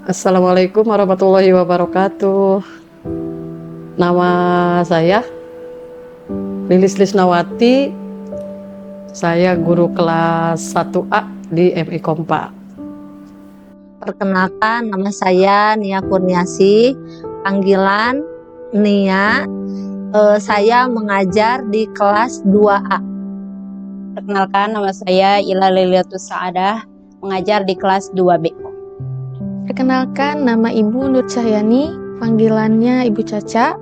Assalamualaikum warahmatullahi wabarakatuh. Nama saya Lilis Lisnawati. Saya guru kelas 1A di MI Kompa. Perkenalkan, nama saya Nia Kurniasi, panggilan Nia. Saya mengajar di kelas 2A. Perkenalkan, nama saya Ila Liliatus Saadah, mengajar di kelas 2B. Perkenalkan, nama Ibu Nur Cahyani, panggilannya Ibu Caca.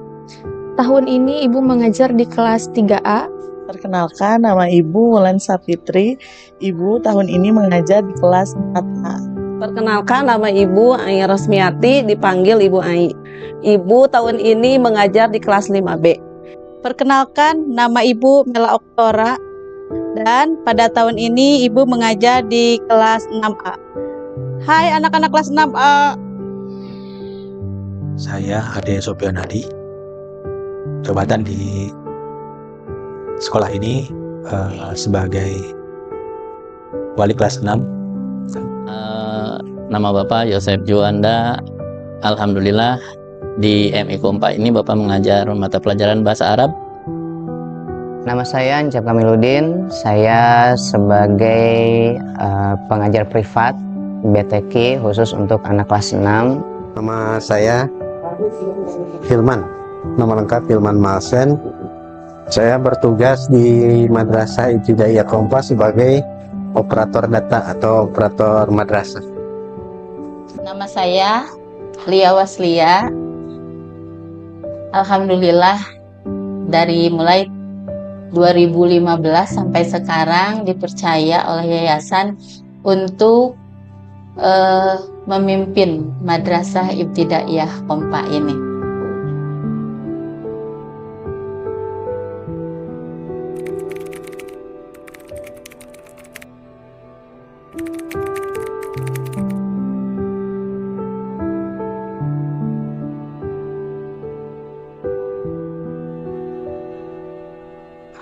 Tahun ini Ibu mengajar di kelas 3A. Perkenalkan, nama Ibu Wulan Sapitri. Ibu tahun ini mengajar di kelas 4A. Perkenalkan, nama Ibu Ai Rosmiati, dipanggil Ibu Ai. Ibu tahun ini mengajar di kelas 5B. Perkenalkan, nama Ibu Mela Oktora, dan pada tahun ini Ibu mengajar di kelas 6A. Hai anak-anak kelas 6A. Saya Ade Sopianadi, jabatan di sekolah ini sebagai wali kelas 6. Nama Bapak Yosef Juanda. Alhamdulillah di MI Kompa ini Bapak mengajar mata pelajaran bahasa Arab. Nama saya Ancap Kamiludin. Saya sebagai pengajar privat BTK khusus untuk anak kelas 6. Nama saya Hilman. Nama lengkap Hilman Malsen. Saya bertugas di Madrasah Ibtidaiyah Kompa sebagai operator data atau operator madrasah. Nama saya Lia Waslia. Alhamdulillah dari mulai 2015 sampai sekarang dipercaya oleh yayasan untuk memimpin Madrasah Ibtidaiyah Kompa ini.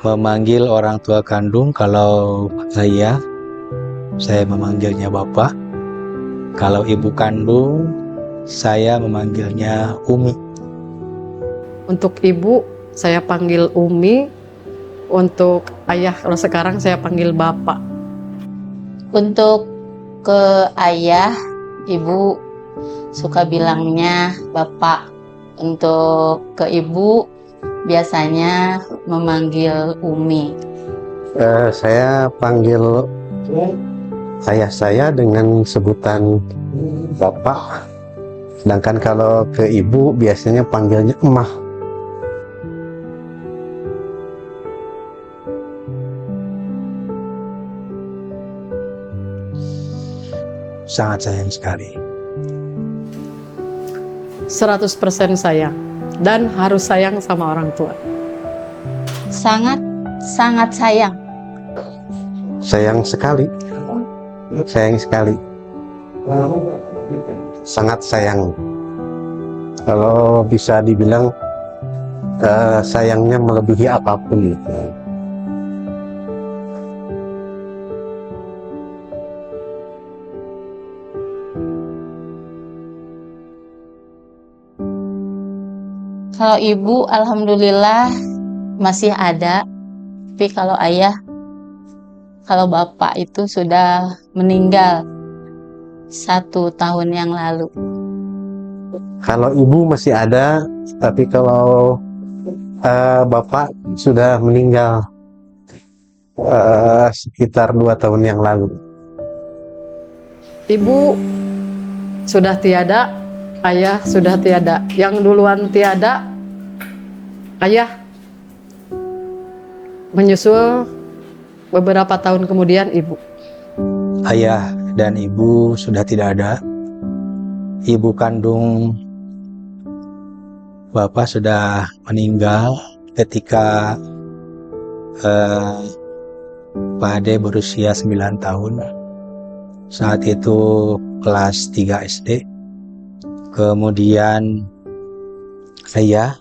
Memanggil orang tua kandung, kalau saya memanggilnya Bapak. Kalau ibu kandung, saya memanggilnya Umi. Untuk ibu, saya panggil Umi. Untuk ayah, kalau sekarang saya panggil Bapak. Untuk ke ayah, ibu suka bilangnya Bapak. Untuk ke ibu, biasanya memanggil Umi. Saya panggil ayah saya dengan sebutan Bapak. Sedangkan kalau ke ibu biasanya panggilnya Emah. Sangat sayang sekali. 100% sayang. Dan harus sayang sama orang tua. Sangat sayang. Sayang sekali. Sayang sekali. Sangat sayang. Kalau bisa dibilang sayangnya melebihi apapun. Kalau ibu alhamdulillah masih ada, tapi kalau ayah, kalau bapak itu sudah meninggal 1 tahun yang lalu. Kalau ibu masih ada, tapi kalau bapak sudah meninggal sekitar 2 tahun yang lalu. Ibu sudah tiada, ayah sudah tiada. Yang duluan tiada, ayah menyusul beberapa tahun kemudian ibu. Ayah dan ibu sudah tidak ada. Ibu kandung Bapak sudah meninggal ketika Pak Ade berusia 9 tahun. Saat itu kelas 3 SD. Kemudian ayah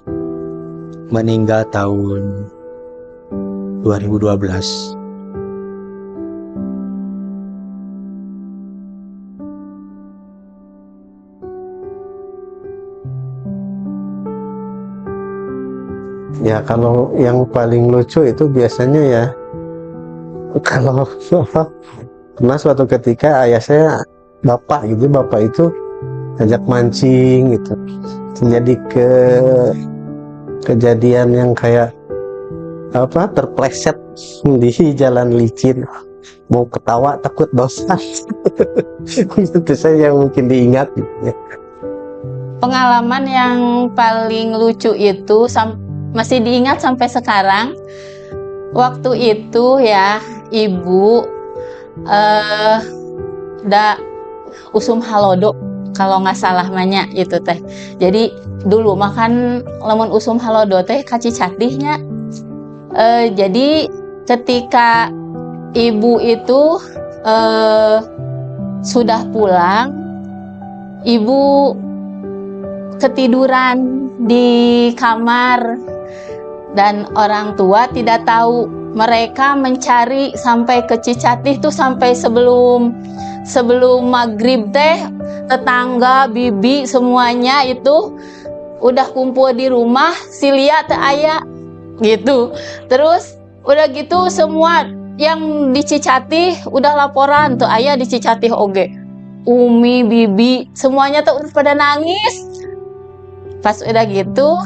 meninggal tahun 2012. Ya kalau yang paling lucu itu biasanya ya kalau pernah suatu ketika ayah saya bapak itu ajak mancing gitu, jadi kejadian yang kayak terpleset di jalan licin, mau ketawa takut dosa. Itu saya yang mungkin diingat gitu ya. Pengalaman yang paling lucu itu masih diingat sampai sekarang. Waktu itu ya ibu usum halodo kalau nggak salah namanya itu teh. Jadi dulu makan lamun usum halodo teh kacicatihnya. Jadi ketika ibu itu sudah pulang, ibu ketiduran di kamar dan orang tua tidak tahu. Mereka mencari sampai ke Cicatih tuh sampai sebelum maghrib teh, tetangga, bibi semuanya itu udah kumpul di rumah, si Lia teh aya gitu. Terus udah gitu semua yang di Cicatih udah laporan tuh aya di Cicatih oge. Umi, bibi semuanya tuh udah pada nangis. Pas udah gitu,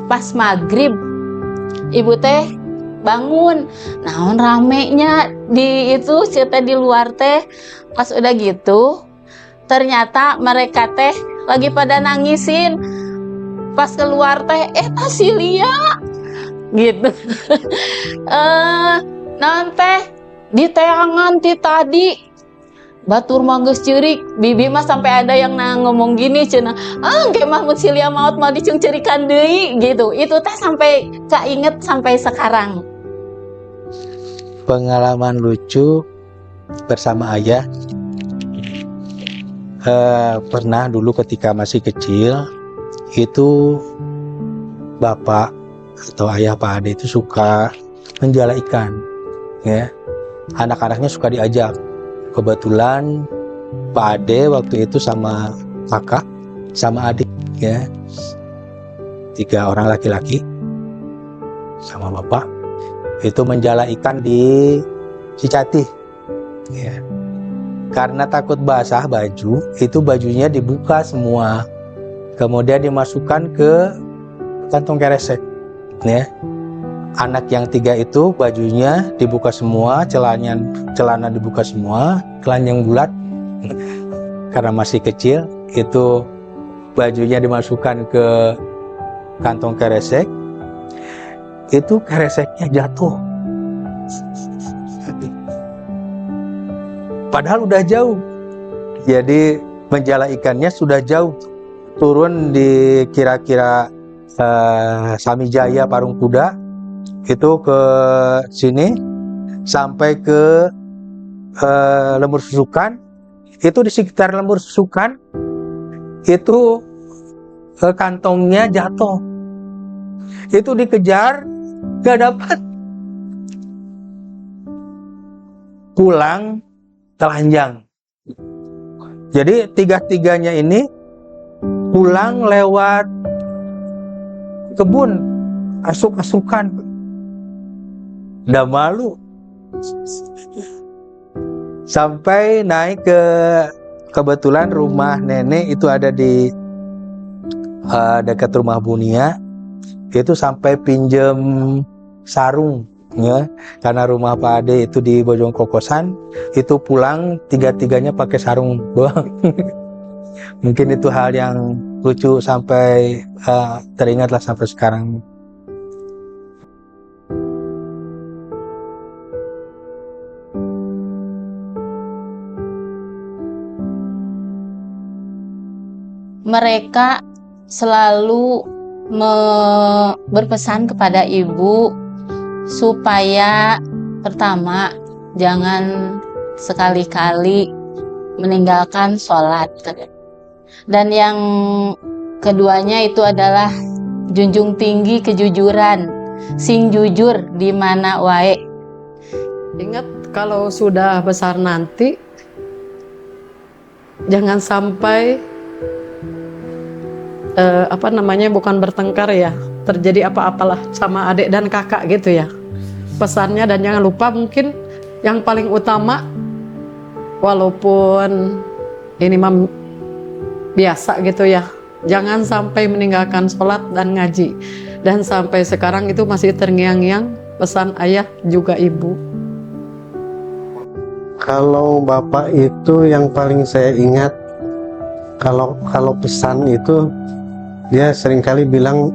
pas maghrib ibu teh bangun, naon ramenya di itu cerita di luar teh. Pas udah gitu ternyata mereka teh lagi pada nangisin. Pas keluar teh si Lia gitu. Naon teh di teangan ti tadi batur manggeus ceurik. Bibi mah sampai ada yang ngomong gini cenah, ge Mahmud si Lia maot mah dicengcerikan deui gitu. Itu teh sampai keinget sampai sekarang. Pengalaman lucu bersama ayah, pernah dulu ketika masih kecil itu bapak atau ayah Pak Ade itu suka menjala ikan ya, anak-anaknya suka diajak. Kebetulan Pak Ade waktu itu sama kakak sama adik ya, 3 orang laki-laki sama bapak itu menjala ikan di Cicatih ya. Karena takut basah baju, itu bajunya dibuka semua, kemudian dimasukkan ke kantong keresek ya. Anak yang 3 itu bajunya dibuka semua, celana dibuka semua, telanjang bulat karena masih kecil, itu bajunya dimasukkan ke kantong keresek, itu kereseknya jatuh. Padahal udah jauh, jadi menjala ikannya sudah jauh, turun di kira-kira Samijaya Parung Kuda, itu ke sini sampai ke Lembur Susukan. Itu di sekitar Lembur Susukan itu kantongnya jatuh, itu dikejar gak dapat, pulang telanjang. Jadi 3-3-nya ini pulang lewat kebun, asuk-asukan, udah malu. Sampai naik ke, kebetulan rumah nenek itu ada di dekat rumah Bunia, itu sampai pinjem sarung ya, karena rumah Pak Ade itu di Bojong Kokosan, itu pulang 3-3-nya pakai sarung doang. Mungkin itu hal yang lucu sampai teringatlah sampai sekarang. Mereka selalu berpesan kepada ibu supaya pertama jangan sekali-kali meninggalkan sholat, dan yang keduanya itu adalah junjung tinggi kejujuran. sing jujur di mana wae. Ingat kalau sudah besar nanti jangan sampai bukan bertengkar ya, terjadi apa-apalah sama adik dan kakak gitu ya. Pesannya, dan jangan lupa mungkin yang paling utama, walaupun ini biasa gitu ya, jangan sampai meninggalkan sholat dan ngaji. Dan sampai sekarang itu masih terngiang-ngiang pesan ayah juga ibu. Kalau bapak itu yang paling saya ingat, kalau pesan itu dia seringkali bilang,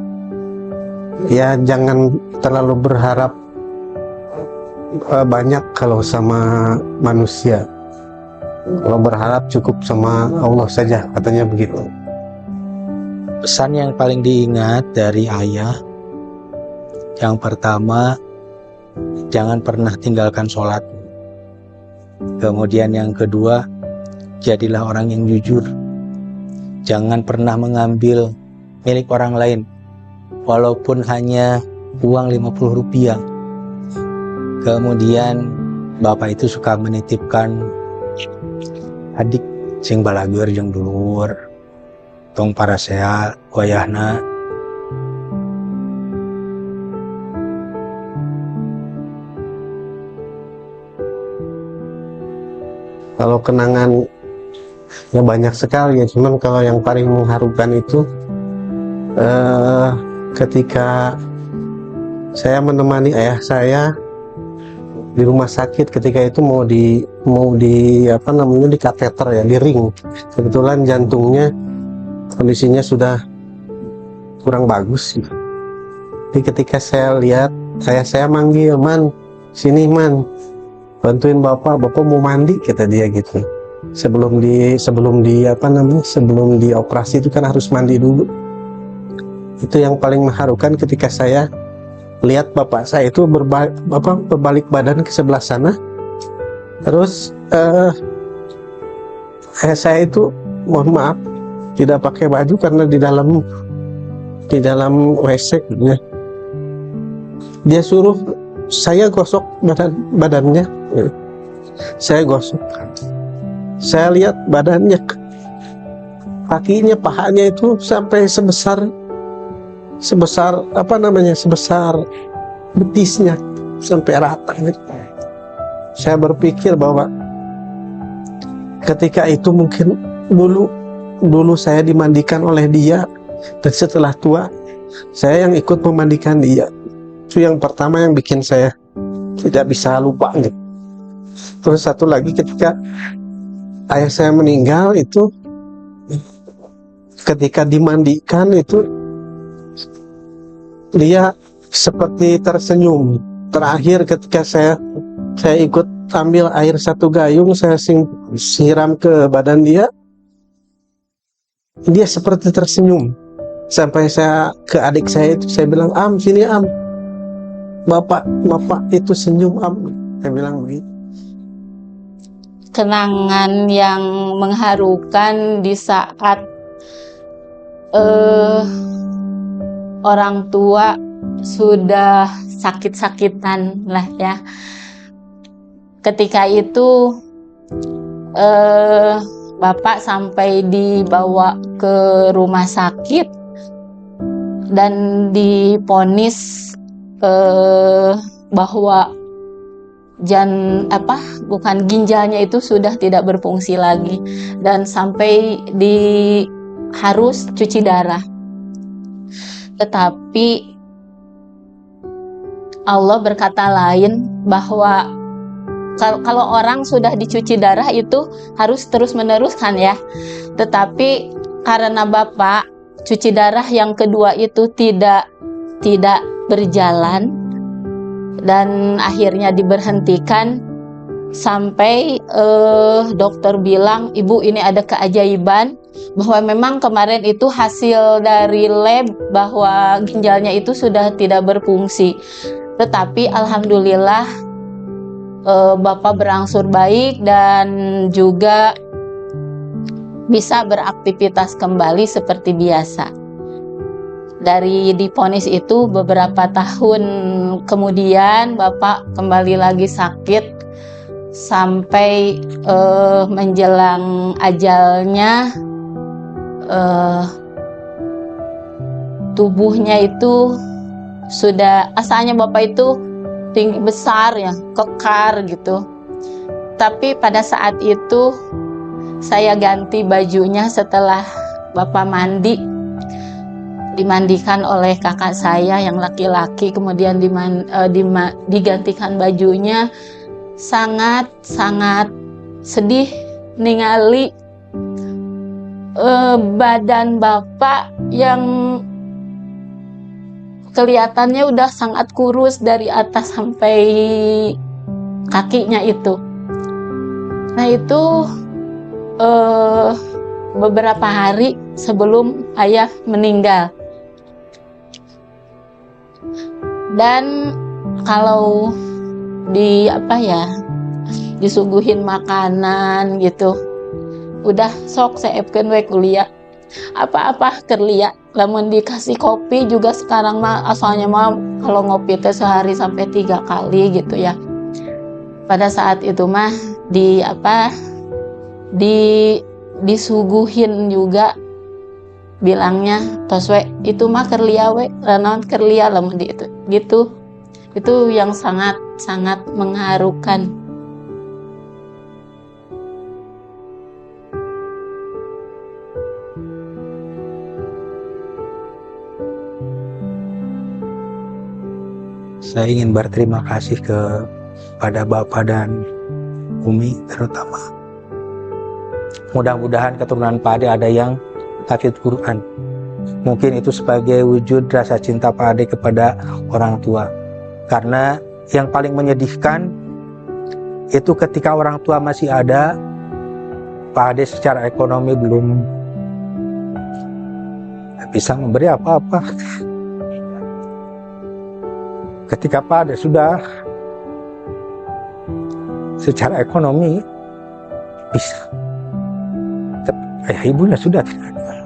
ya jangan terlalu berharap banyak kalau sama manusia. Kalau berharap cukup sama Allah saja, katanya begitu. Pesan yang paling diingat dari ayah, yang pertama, jangan pernah tinggalkan sholat. Kemudian yang kedua, jadilah orang yang jujur. Jangan pernah mengambil milik orang lain, walaupun hanya uang 50 rupiah. Kemudian bapak itu suka menitipkan adik sing balagur jeung dulur, tong para sehat wayahna. Kalau kenangan ya banyak sekali ya, cuman kalau yang paling mengharukan itu ketika saya menemani ayah saya di rumah sakit. Ketika itu mau di kateter ya, di ring. Kebetulan jantungnya kondisinya sudah kurang bagus. Jadi ketika saya lihat, saya manggil, "Man, sini Man, bantuin bapak mau mandi," kata dia gitu. Sebelum dioperasi itu kan harus mandi dulu. Itu yang paling mengharukan ketika saya lihat bapak saya itu berbalik badan ke sebelah sana. Terus saya itu mohon maaf tidak pakai baju karena di dalam WC ya. Dia suruh saya gosok badannya. Saya gosok. Saya lihat badannya, kakinya, pahanya itu sampai sebesar betisnya, sampai rata. Saya berpikir bahwa ketika itu mungkin dulu saya dimandikan oleh dia, dan setelah tua saya yang ikut memandikan dia. Itu yang pertama yang bikin saya tidak bisa lupa gitu. Terus satu lagi, ketika ayah saya meninggal itu, ketika dimandikan itu dia seperti tersenyum. Terakhir ketika saya ikut ambil air satu gayung, saya siram ke badan dia seperti tersenyum. Sampai saya ke adik saya itu, saya bilang, "Am, sini Am, bapak itu senyum Am," saya bilang begitu. Kenangan yang mengharukan di saat orang tua sudah sakit-sakitan lah ya. Ketika itu bapak sampai dibawa ke rumah sakit dan diponis bahwa ginjalnya itu sudah tidak berfungsi lagi, dan sampai harus cuci darah. Tetapi Allah berkata lain, bahwa kalau orang sudah dicuci darah itu harus terus meneruskan ya. Tetapi karena bapak cuci darah yang kedua itu tidak berjalan, dan akhirnya diberhentikan sampai dokter bilang, "Ibu, ini ada keajaiban bahwa memang kemarin itu hasil dari lab bahwa ginjalnya itu sudah tidak berfungsi. Tetapi alhamdulillah bapak berangsur baik dan juga bisa beraktivitas kembali seperti biasa." dari diponis itu beberapa tahun kemudian Bapak kembali lagi sakit sampai menjelang ajalnya. Tubuhnya itu sudah, asalnya Bapak itu tinggi besar ya, kekar gitu. Tapi pada saat itu saya ganti bajunya setelah Bapak mandi, dimandikan oleh kakak saya yang laki-laki, kemudian digantikan bajunya. Sangat sedih ningali badan Bapak yang kelihatannya udah sangat kurus dari atas sampai kakinya itu. Nah itu beberapa hari sebelum ayah meninggal. Dan kalau disuguhin makanan gitu, udah sok seepkeun we kuliah. Apa-apa kerlia, lamun dikasih kopi juga sekarang mah asalnya mah kalau ngopi teh sehari sampai 3 kali gitu ya. Pada saat itu mah disuguhin juga, bilangnya tos we itu mah kerlia we, naon kerlia lamun di itu gitu. Itu yang sangat mengharukan. Saya ingin berterima kasih kepada Bapak dan Umi terutama. Mudah-mudahan keturunan Pak Ade ada yang hafidz Quran. Mungkin itu sebagai wujud rasa cinta Pak Ade kepada orang tua. Karena yang paling menyedihkan itu ketika orang tua masih ada, Pak Ade secara ekonomi belum bisa memberi apa-apa. Ketika Pak Ade sudah secara ekonomi bisa, ayah ibunya sudah tidak ada.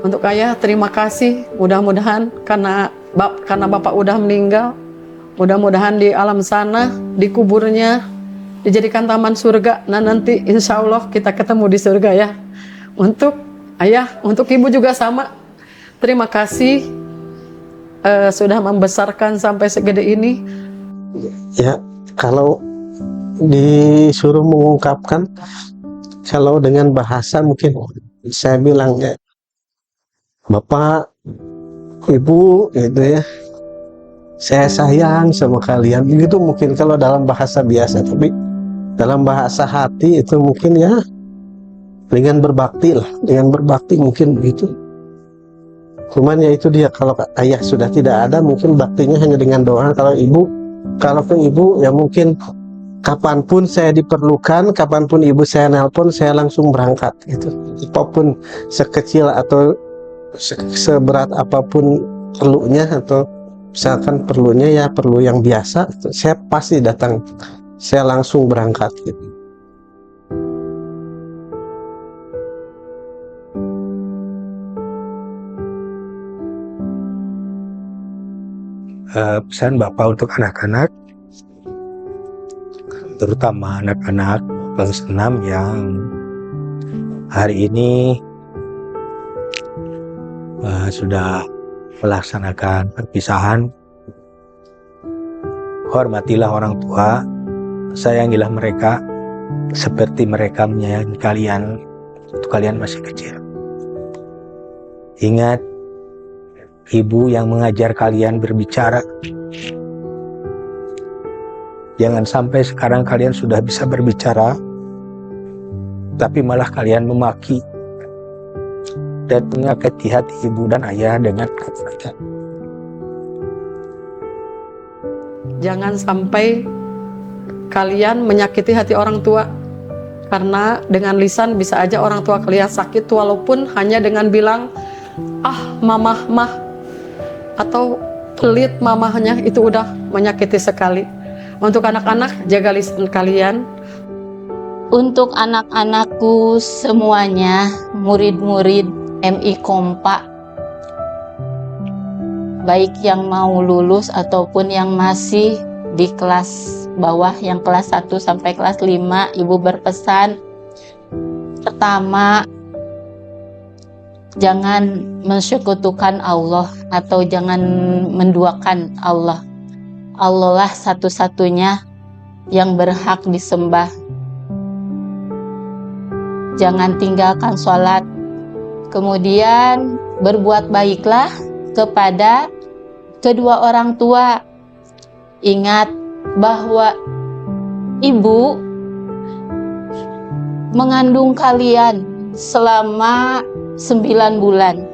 Untuk ayah terima kasih, mudah-mudahan karena Bapak udah meninggal, mudah-mudahan di alam sana, di kuburnya dijadikan taman surga. Nah nanti insya Allah kita ketemu di surga ya. Untuk ayah, untuk ibu juga sama. Terima kasih sudah membesarkan sampai segede ini. Ya, kalau disuruh mengungkapkan, kalau dengan bahasa mungkin saya bilang ya, Bapak, Ibu, gitu ya, saya sayang sama kalian. Itu mungkin kalau dalam bahasa biasa, tapi dalam bahasa hati itu mungkin ya dengan berbakti lah, dengan berbakti mungkin begitu. Cuman ya itu dia, kalau ayah sudah tidak ada mungkin baktinya hanya dengan doa. Kalau ke ibu ya mungkin kapanpun saya diperlukan, kapanpun ibu saya nelpon, saya langsung berangkat gitu. Apapun sekecil atau seberat apapun perlunya, atau misalkan perlunya ya perlu yang biasa, saya pasti datang, saya langsung berangkat gitu. Pesan Bapak untuk anak-anak, terutama anak-anak kelas 6 yang hari ini sudah melaksanakan perpisahan. Hormatilah orang tua, sayangilah mereka seperti mereka menyayangi kalian waktu kalian masih kecil. Ingat, ibu yang mengajar kalian berbicara. Jangan sampai sekarang kalian sudah bisa berbicara, tapi malah kalian memaki dan menyakiti hati ibu dan ayah dengan kata-kata. Jangan sampai kalian menyakiti hati orang tua. Karena dengan lisan bisa aja orang tua kalian sakit, walaupun hanya dengan bilang, mamah mah, atau pelit mamahnya, itu udah menyakiti sekali. Untuk anak-anak, jaga lisan kalian. Untuk anak-anakku semuanya, murid-murid MI Kompa, baik yang mau lulus ataupun yang masih di kelas bawah, yang kelas 1 sampai kelas 5, Ibu berpesan, pertama, jangan mensekutukan Allah atau jangan menduakan Allah. Allah lah satu-satunya yang berhak disembah. Jangan tinggalkan sholat. Kemudian berbuat baiklah kepada kedua orang tua. Ingat bahwa ibu mengandung kalian selama 9 bulan.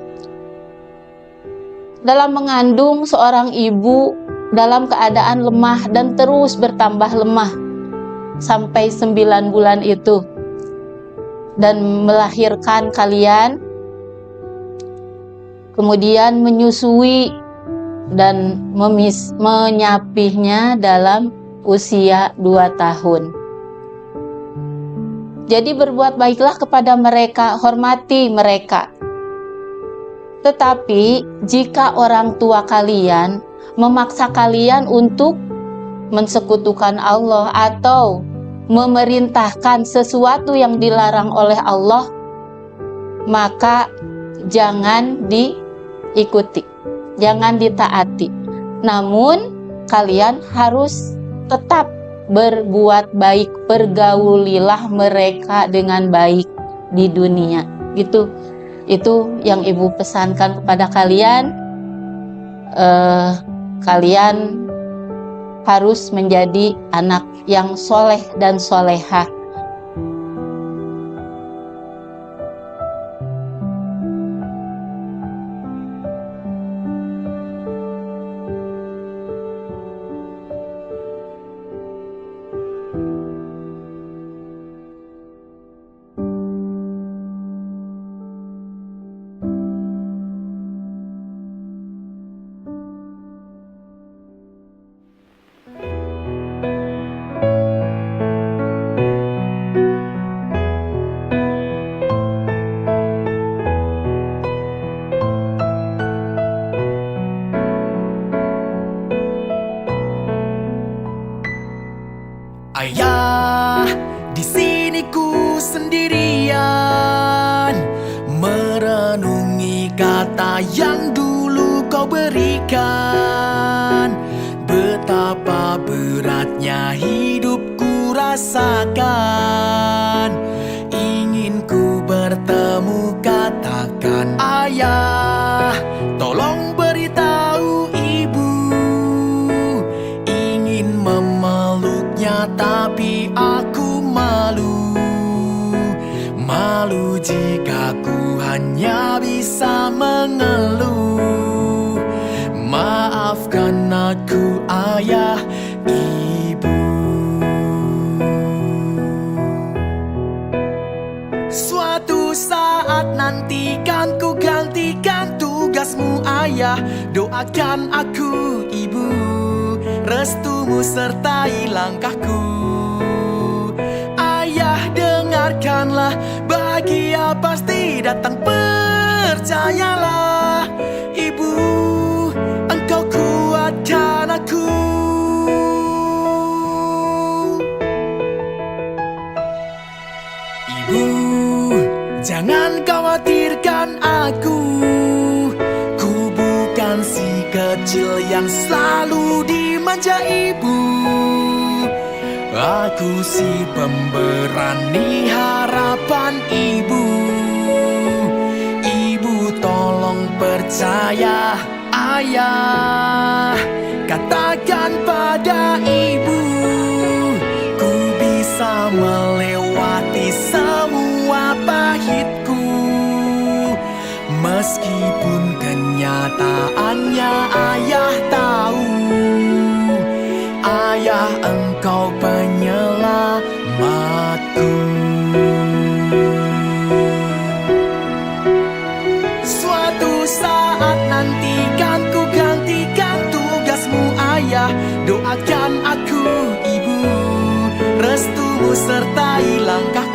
Dalam mengandung, seorang ibu dalam keadaan lemah dan terus bertambah lemah sampai 9 bulan itu, dan melahirkan kalian, kemudian menyusui dan menyapihnya dalam usia 2 tahun. Jadi berbuat baiklah kepada mereka, hormati mereka. Tetapi jika orang tua kalian memaksa kalian untuk mensekutukan Allah atau memerintahkan sesuatu yang dilarang oleh Allah, maka jangan diikuti, jangan ditaati. Namun kalian harus tetap berbuat baik, pergaulilah mereka dengan baik di dunia. Gitu. Itu yang Ibu pesankan kepada kalian. Kalian harus menjadi anak yang soleh dan solehah. Ayah, di sini ku sendirian, merenungi kata yang dulu kau berikan. Betapa beratnya hidup ku rasakan. Ingin ku bertemu, katakan ayah, tolong beritahu ibu. Ingin memeluknya tapi aku malu. Malu jika ku hanya bisa mengeluh. Maafkan aku ayah, ibu. Suatu saat nanti kan ku gantikan tugasmu ayah. Doakan aku ibu, restumu sertai langkahku. Ayah dengarkanlah, bahagia pasti datang, percayalah. Ibu, engkau kuatkan aku. Ibu, jangan khawatirkan aku. Ku bukan si kecil yang selalu dimanja ibu. Aku si pemberani harapan ibu. Ibu tolong percaya ayah. Katakan pada ibu, ku bisa melewati semua pahitku. Meskipun kenyataannya ayah tahu, ayah engkau penyelamatku. Suatu saat nanti kan ku gantikan tugasmu ayah. Doakan aku ibu, restumu sertai langkah